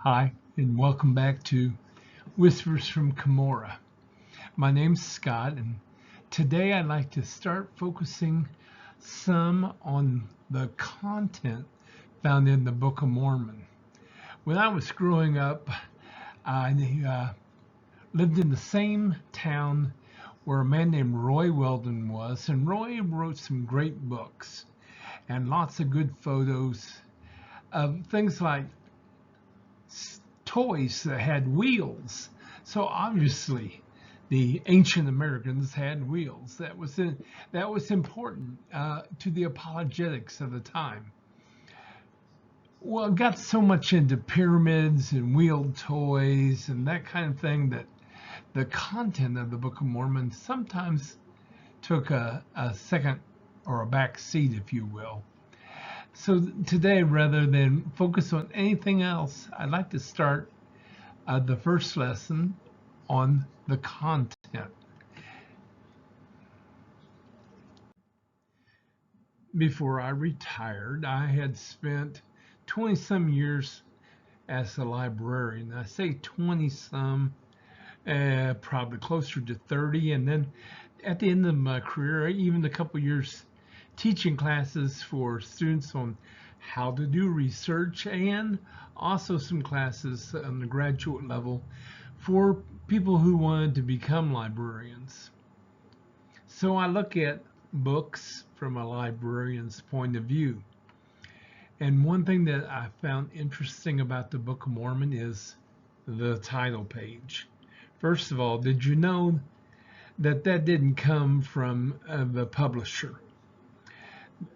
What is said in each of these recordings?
Hi, and welcome back to Whispers from Cumorah. My name's Scott, and today I'd like to start focusing some on the content found in the Book of Mormon. When I was growing up, I lived in the same town where a man named Roy Weldon was, and Roy wrote some great books and lots of good photos of things like toys that had wheels. So obviously, the ancient Americans had wheels. That was important to the apologetics of the time. Well, it got so much into pyramids and wheeled toys and that kind of thing that the content of the Book of Mormon sometimes took a second or a back seat, if you will. So today, rather than focus on anything else, I'd like to start the first lesson on the content. Before I retired, I had spent 20 some years as a librarian. I say 20 some, probably closer to 30. And then at the end of my career, even a couple years teaching classes for students on how to do research, and also some classes on the graduate level for people who wanted to become librarians. So I look at books from a librarian's point of view. And one thing that I found interesting about the Book of Mormon is the title page. First of all, did you know that didn't come from the publisher?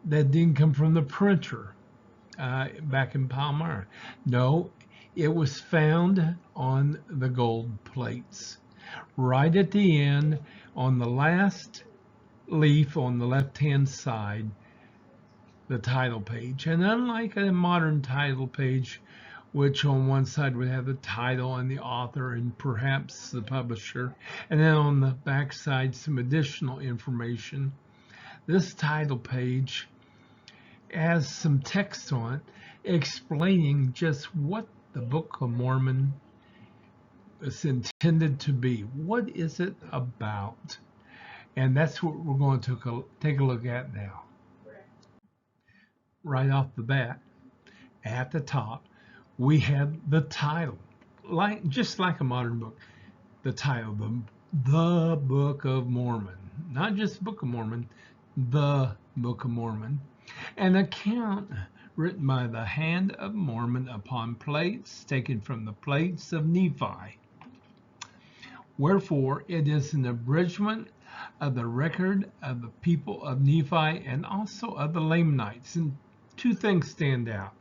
That didn't come from the printer back in Palmyra. No, it was found on the gold plates. Right at the end, on the last leaf on the left-hand side, the title page. And unlike a modern title page, which on one side would have the title and the author and perhaps the publisher, and then on the back side some additional information, this title page has some text on it explaining just what the Book of Mormon is intended to be. What is it about? And that's what we're going to take a look at now. Right off the bat, at the top, we have the title, just like a modern book. The title, the Book of Mormon, not just Book of Mormon, the Book of Mormon, an account written by the hand of Mormon upon plates taken from the plates of Nephi. Wherefore, it is an abridgment of the record of the people of Nephi and also of the Lamanites. And two things stand out.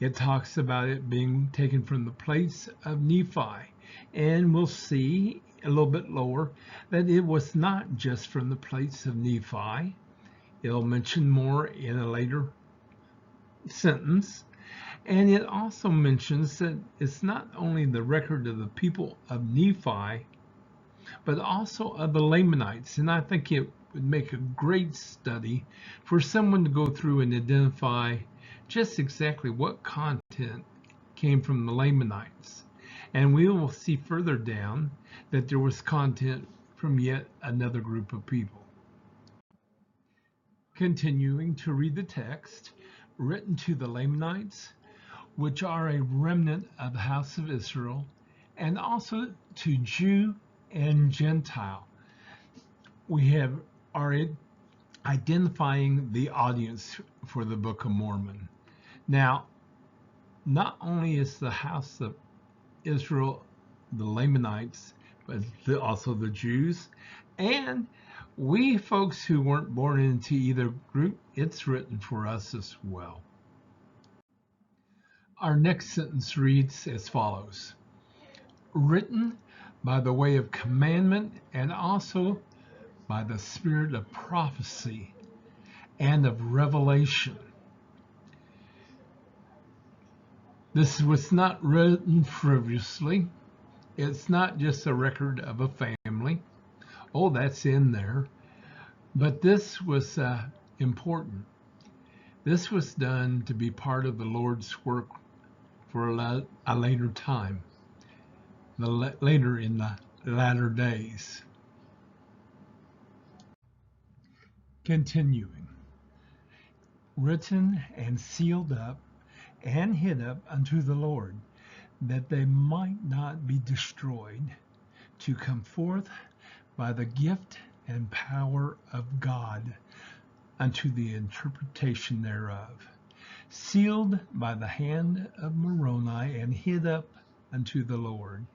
It talks about it being taken from the plates of Nephi. And we'll see a little bit lower that it was not just from the plates of Nephi. It'll mention more in a later sentence. And it also mentions that it's not only the record of the people of Nephi, but also of the Lamanites. And I think it would make a great study for someone to go through and identify just exactly what content came from the Lamanites. And we will see further down that there was content from yet another group of people. Continuing to read the text, written to the Lamanites, which are a remnant of the house of Israel, and also to Jew and Gentile. We are identifying the audience for the Book of Mormon. Now, not only is the house of Israel the Lamanites, but also the Jews, and we folks who weren't born into either group, it's written for us as well. Our next sentence reads as follows: written by the way of commandment and also by the spirit of prophecy and of revelation. This was not written frivolously. It's not just a record of a family. Oh, that's in there. But this was important. This was done to be part of the Lord's work for a later time, later in the latter days. Continuing, written and sealed up and hid up unto the Lord, that they might not be destroyed, to come forth by the gift and power of God unto the interpretation thereof, sealed by the hand of Moroni and hid up unto the Lord,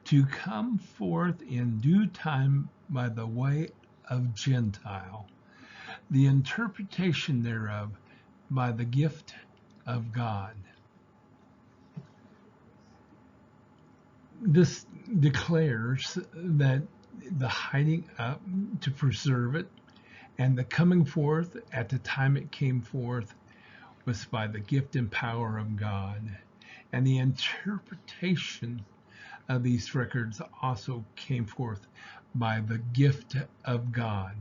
to come forth in due time by the way of Gentile, the interpretation thereof by the gift of God. This declares that the hiding up to preserve it and the coming forth at the time it came forth was by the gift and power of God. And the interpretation of these records also came forth by the gift of God.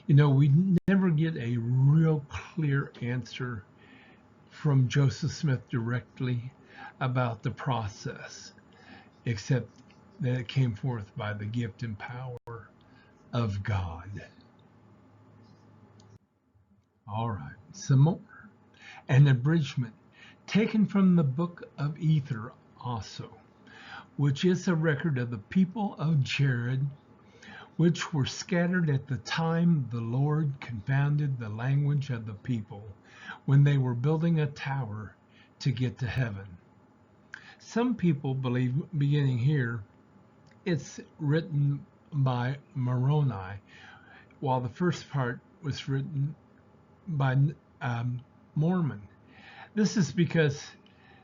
You know, we never get a real clear answer from Joseph Smith directly about the process, except that it came forth by the gift and power of God. All right, some more. An abridgment taken from the Book of Ether also, which is a record of the people of Jared, which were scattered at the time the Lord confounded the language of the people, when they were building a tower to get to heaven. Some people believe, beginning here, it's written by Moroni, while the first part was written by Mormon. This is because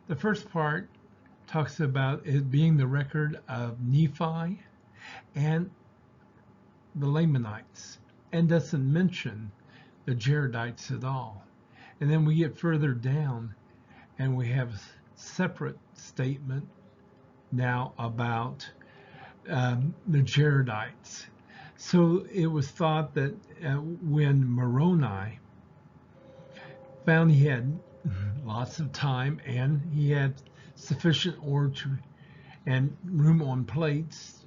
the first part talks about it being the record of Nephi and the Lamanites, and doesn't mention the Jaredites at all. And then we get further down and we have a separate statement now about the Jaredites. So it was thought that when Moroni found he had lots of time and he had sufficient ore and room on plates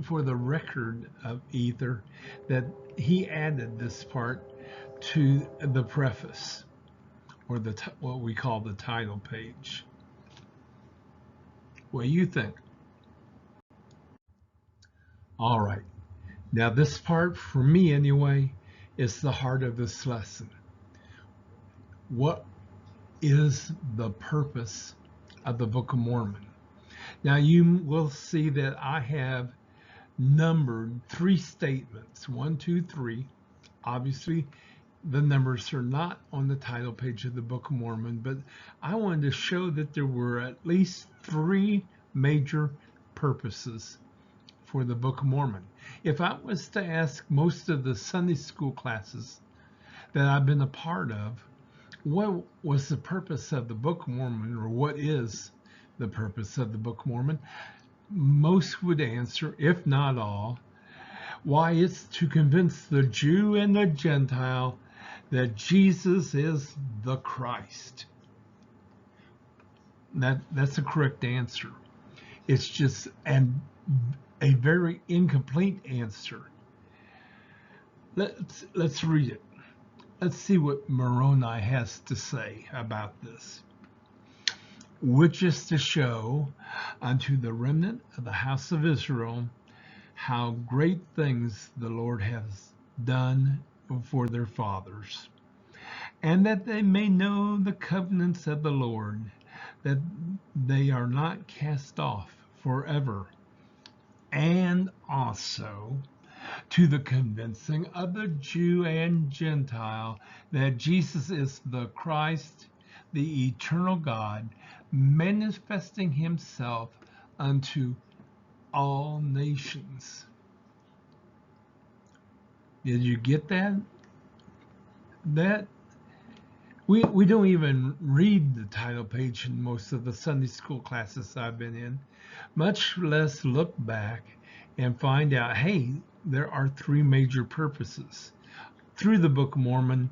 for the record of Ether, that he added this part to the preface, or what we call the title page. What do you think? All right. Now this part, for me anyway, is the heart of this lesson. What is the purpose of the Book of Mormon? Now you will see that I have numbered 3 statements, 1, 2, 3. Obviously, the numbers are not on the title page of the Book of Mormon, but I wanted to show that there were at least 3 major purposes for the Book of Mormon. If I was to ask most of the Sunday school classes that I've been a part of, what was the purpose of the Book of Mormon, or what is the purpose of the Book of Mormon, most would answer, if not all, why it's to convince the Jew and the Gentile that Jesus is the Christ. That's the correct answer. It's just a very incomplete answer. Let's read it. Let's see what Moroni has to say about this. Which is to show unto the remnant of the house of Israel how great things the Lord has done for their fathers, and that they may know the covenants of the Lord, that they are not cast off forever, and also to the convincing of the Jew and Gentile that Jesus is the Christ, the eternal God, manifesting himself unto all nations. Did you get that? We don't even read the title page in most of the Sunday school classes I've been in, much less look back and find out, hey, there are 3 major purposes. Through the Book of Mormon,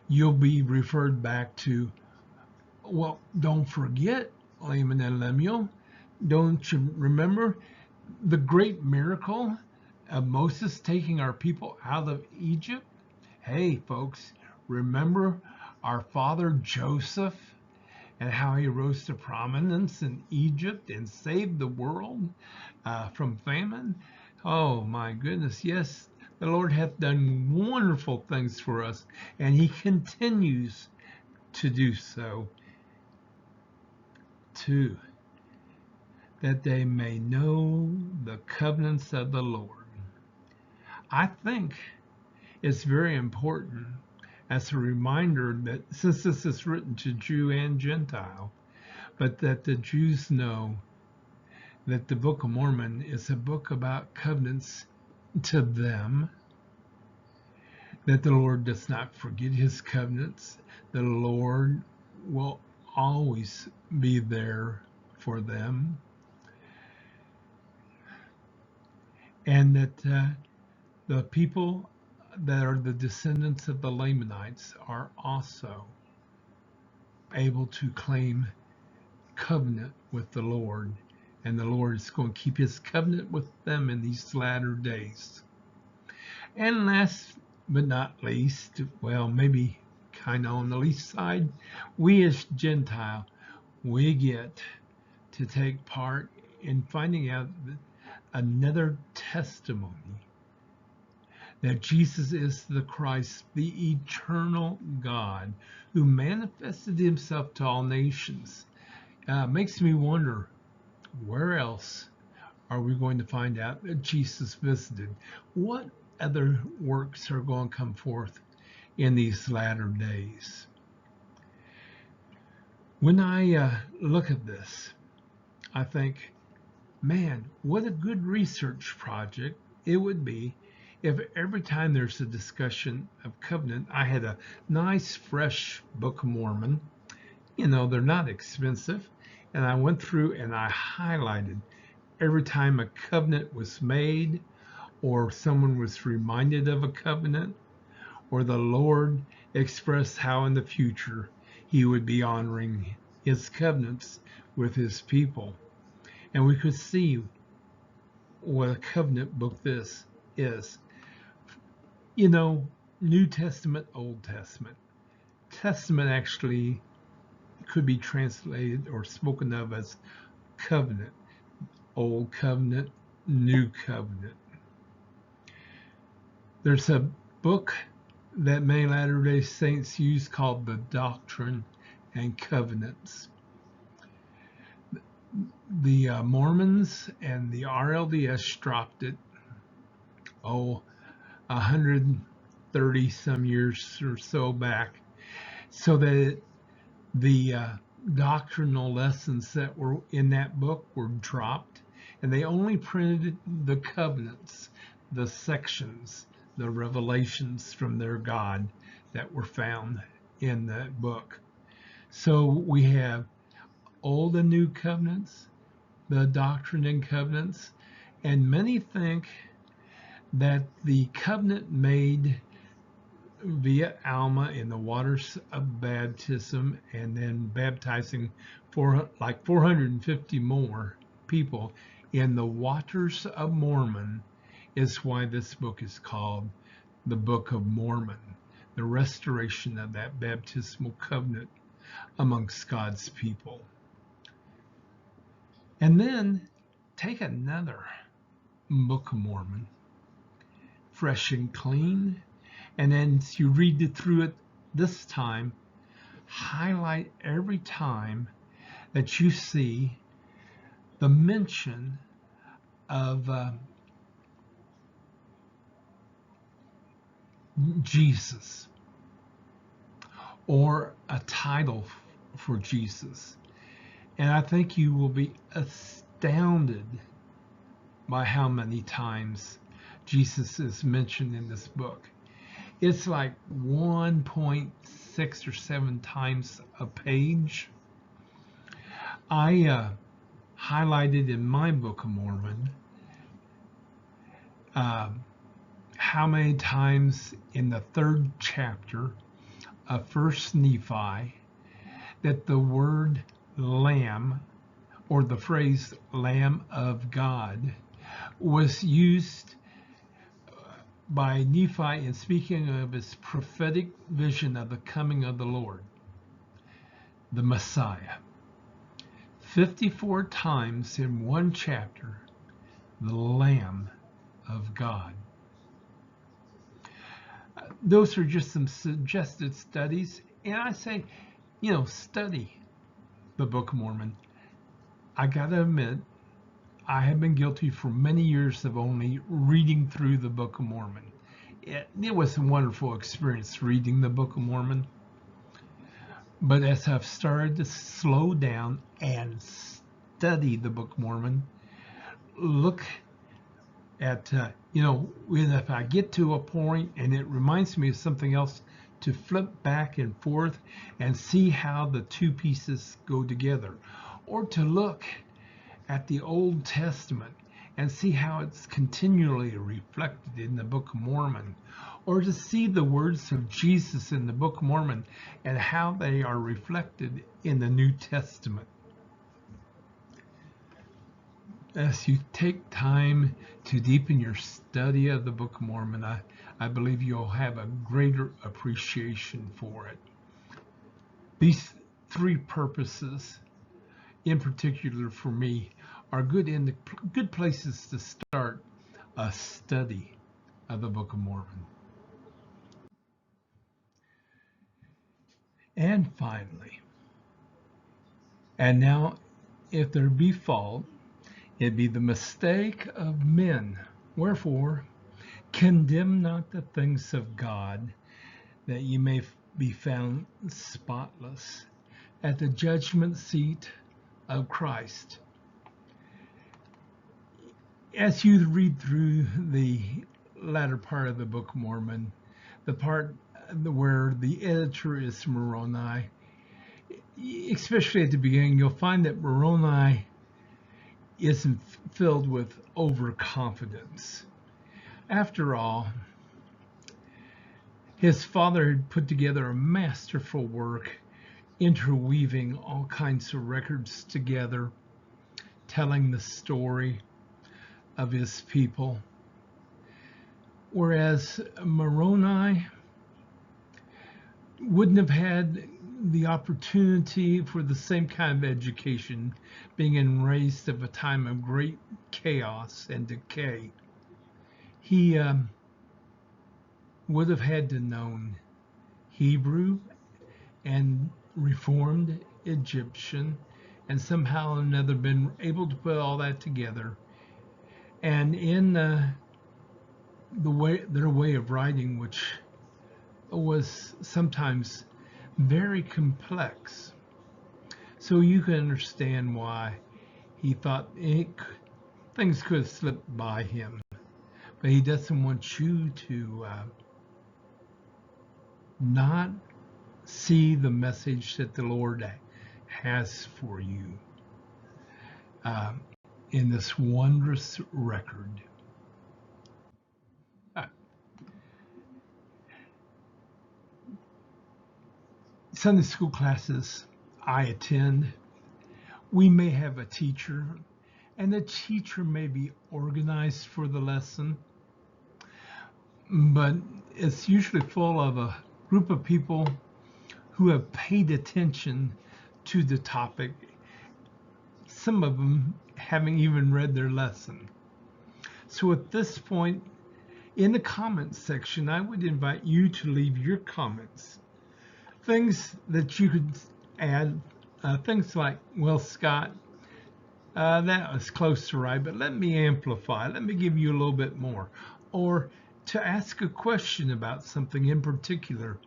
you'll be referred back to, well, don't forget Laman and Lemuel. Don't you remember the great miracle of Moses taking our people out of Egypt? Hey, folks, remember our father Joseph and how he rose to prominence in Egypt and saved the world from famine? Oh, my goodness, yes, the Lord hath done wonderful things for us, and he continues to do so too, that they may know the covenants of the Lord. I think it's very important as a reminder that since this is written to Jew and Gentile, but that the Jews know that the Book of Mormon is a book about covenants to them, that the Lord does not forget his covenants. The Lord will always be there for them, and that the people that are the descendants of the Lamanites are also able to claim covenant with the Lord, and the Lord is going to keep his covenant with them in these latter days. And last but not least, well, maybe kind of on the least side, we as Gentile, we get to take part in finding out another testimony that Jesus is the Christ, the eternal God who manifested himself to all nations. Makes me wonder, where else are we going to find out that Jesus visited? What other works are going to come forth in these latter days? When I look at this, I think, man, what a good research project it would be if every time there's a discussion of covenant, I had a nice, fresh Book of Mormon. You know, they're not expensive. And I went through and I highlighted every time a covenant was made, or someone was reminded of a covenant, or the Lord expressed how in the future he would be honoring his covenants with his people. And we could see what a covenant book this is. You know, New Testament, Old Testament. Testament actually could be translated or spoken of as covenant. Old Covenant, New Covenant. There's a book that many Latter-day Saints use called the Doctrine and Covenants. The Mormons and the RLDS dropped it, 130 some years or so back, so that the doctrinal lessons that were in that book were dropped, and they only printed the covenants, the sections, the revelations from their God that were found in that book. So we have Old and New Covenants, the Doctrine and Covenants, and many think that the covenant made via Alma in the waters of baptism and then baptizing like 450 more people in the waters of Mormon is why this book is called the Book of Mormon, the restoration of that baptismal covenant amongst God's people. And then take another Book of Mormon, fresh and clean, and then as you read through it this time, highlight every time that you see the mention of Jesus or a title for Jesus. And I think you will be astounded by how many times Jesus is mentioned in this book. It's like 1.6 or 7 times a page. I highlighted in my Book of Mormon how many times in the 3rd chapter of 1 Nephi that the word lamb or the phrase Lamb of God, was used by Nephi in speaking of his prophetic vision of the coming of the Lord, the Messiah. 54 times in one chapter, the Lamb of God. Those are just some suggested studies, and I say, study the Book of Mormon. I gotta admit, I have been guilty for many years of only reading through the Book of Mormon. It was a wonderful experience reading the Book of Mormon. But as I've started to slow down and study the Book of Mormon, look at, if I get to a point and it reminds me of something else, to flip back and forth and see how the two pieces go together, or to look at the Old Testament and see how it's continually reflected in the Book of Mormon, or to see the words of Jesus in the Book of Mormon and how they are reflected in the New Testament. As you take time to deepen your study of the Book of Mormon, I believe you'll have a greater appreciation for it. These three purposes, in particular for me, are good places to start a study of the Book of Mormon. And finally, and now if there be fault, it be the mistake of men. Wherefore, condemn not the things of God, that ye may be found spotless at the judgment seat of Christ. As you read through the latter part of the Book of Mormon, the part where the editor is Moroni, especially at the beginning, you'll find that Moroni isn't filled with overconfidence. After all, his father had put together a masterful work, interweaving all kinds of records together, telling the story of his people. Whereas Moroni wouldn't have had the opportunity for the same kind of education, being raised of a time of great chaos and decay. He would have had to known Hebrew and Reformed Egyptian, and somehow or another been able to put all that together. And in their way of writing, which was sometimes very complex, so you can understand why he thought things could have slipped by him. But he doesn't want you to not see the message that the Lord has for you in this wondrous record. Sunday school classes I attend, we may have a teacher, and the teacher may be organized for the lesson, but it's usually full of a group of people who have paid attention to the topic, some of them having even read their lesson. So at this point, in the comments section, I would invite you to leave your comments. Things that you could add, things like, well, Scott, that was close to right, but let me amplify, let me give you a little bit more. Or to ask a question about something in particular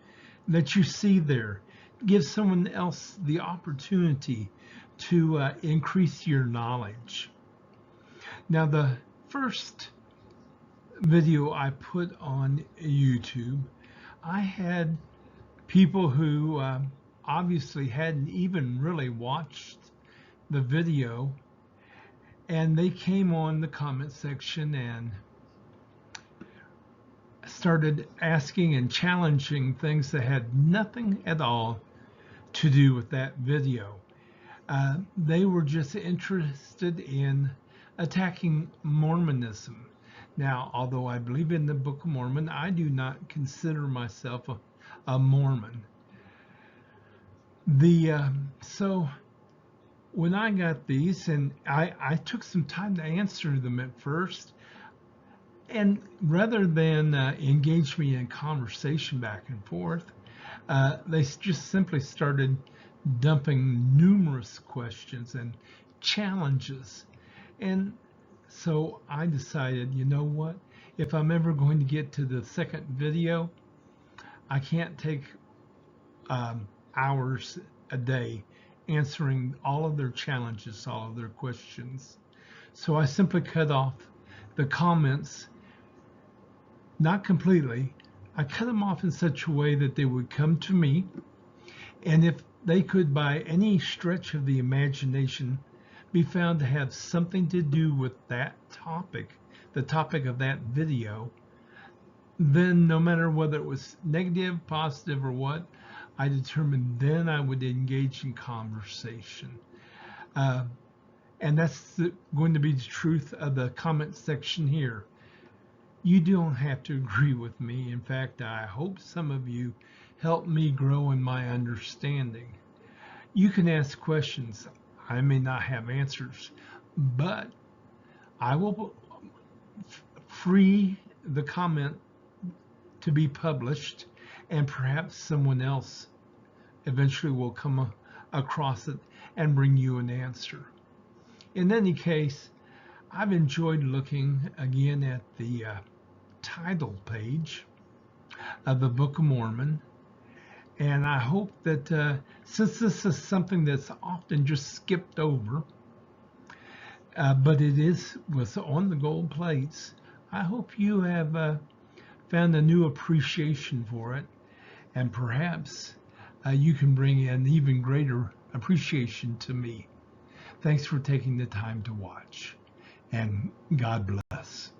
that you see there. Give someone else the opportunity to increase your knowledge. Now, the first video I put on YouTube, I had people who obviously hadn't even really watched the video, and they came on the comment section and started asking and challenging things that had nothing at all to do with that video. They were just interested in attacking Mormonism. Now, although I believe in the Book of Mormon, I do not consider myself a Mormon. So when I got these, and I took some time to answer them at first, and rather than engage me in conversation back and forth, they just simply started dumping numerous questions and challenges. And so I decided, you know what? If I'm ever going to get to the second video, I can't take hours a day answering all of their challenges, all of their questions. So I simply cut off the comments, not completely. I cut them off in such a way that they would come to me, and if they could, by any stretch of the imagination, be found to have something to do with that topic, the topic of that video, then no matter whether it was negative, positive, or what, I determined then I would engage in conversation. And that's going to be the truth of the comment section here. You don't have to agree with me. In fact, I hope some of you help me grow in my understanding. You can ask questions. I may not have answers, but I will free the comment to be published, and perhaps someone else eventually will come across it and bring you an answer. In any case, I've enjoyed looking again at the title page of the Book of Mormon, and I hope that since this is something that's often just skipped over, but was on the gold plates, I hope you have found a new appreciation for it, and perhaps you can bring an even greater appreciation to me. Thanks for taking the time to watch, and God bless.